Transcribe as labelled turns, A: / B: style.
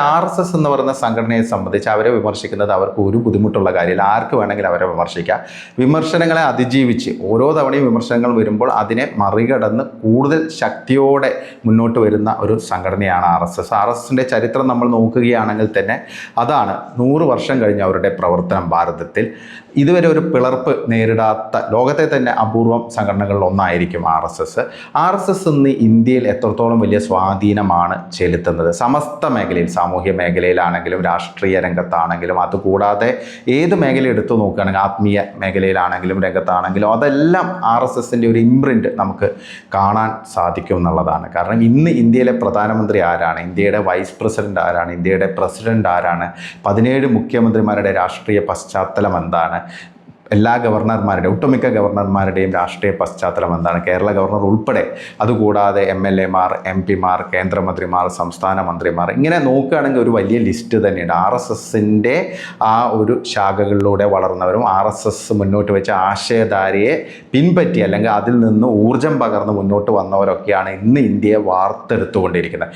A: RSS എന്ന് പറയുന്ന സംഘടനയെ സംബന്ധിച്ച് അവരെ വിമർശിക്കുന്നത് അവർക്ക് ഒരു ബുദ്ധിമുട്ടുള്ള കാര്യമില്ല. ആർക്ക് വേണമെങ്കിലും അവരെ വിമർശിക്കാം. വിമർശനങ്ങളെ അതിജീവിച്ച് ഓരോ തവണയും വിമർശനങ്ങൾ വരുമ്പോൾ അതിനെ മറികടന്ന് കൂടുതൽ ശക്തിയോടെ മുന്നോട്ട് വരുന്ന ഒരു സംഘടനയാണ് RSS. RSSൻ്റെ ചരിത്രം നമ്മൾ നോക്കുകയാണെങ്കിൽ തന്നെ അതാണ് 100 വർഷം കഴിഞ്ഞ അവരുടെ പ്രവർത്തനം ഭാരതത്തിൽ. ഇതുവരെ ഒരു പിളർപ്പ് നേരിടാത്ത ലോകത്തെ തന്നെ അപൂർവം സംഘടനകളിൽ ഒന്നായിരിക്കും RSS. RSS ഇന്ന് ഇന്ത്യയിൽ എത്രത്തോളം വലിയ സ്വാധീനമാണ് ചെലുത്തുന്നത്? സമസ്ത മേഖലയിൽ, സാമൂഹ്യ മേഖലയിലാണെങ്കിലും രാഷ്ട്രീയ രംഗത്താണെങ്കിലും, അതുകൂടാതെ ഏത് മേഖല എടുത്തു നോക്കുകയാണെങ്കിൽ ആത്മീയ മേഖലയിലാണെങ്കിലും രംഗത്താണെങ്കിലും അതെല്ലാം RSSൻ്റെ ഒരു ഇംപ്രിൻറ്റ് നമുക്ക് കാണാൻ സാധിക്കും എന്നുള്ളതാണ്. കാരണം ഇന്ന് ഇന്ത്യയിലെ പ്രധാനമന്ത്രി ആരാണ്, ഇന്ത്യയുടെ വൈസ് പ്രസിഡന്റ് ആരാണ്, ഇന്ത്യയുടെ പ്രസിഡന്റ് ആരാണ്, 17 മുഖ്യമന്ത്രിമാരുടെ രാഷ്ട്രീയ പശ്ചാത്തലം എന്താണ്, എല്ലാ ഗവർണർമാരുടെയും ഒട്ടുമിക്ക ഗവർണർമാരുടെയും രാഷ്ട്രീയ പശ്ചാത്തലം എന്താണ്, കേരള ഗവർണർ ഉൾപ്പെടെ, അതുകൂടാതെ MLA മാർ, MP മാർ, കേന്ദ്രമന്ത്രിമാർ, സംസ്ഥാന മന്ത്രിമാർ, ഇങ്ങനെ നോക്കുകയാണെങ്കിൽ ഒരു വലിയ ലിസ്റ്റ് തന്നെയുണ്ട്. RSSൻ്റെ ആ ഒരു ശാഖകളിലൂടെ വളർന്നവരും RSS മുന്നോട്ട് വെച്ച ആശയധാരയെ പിൻപറ്റി അല്ലെങ്കിൽ അതിൽ നിന്ന് ഊർജം പകർന്ന് മുന്നോട്ട് വന്നവരൊക്കെയാണ് ഇന്ന് ഇന്ത്യയെ വാർത്തെടുത്തുകൊണ്ടിരിക്കുന്നത്.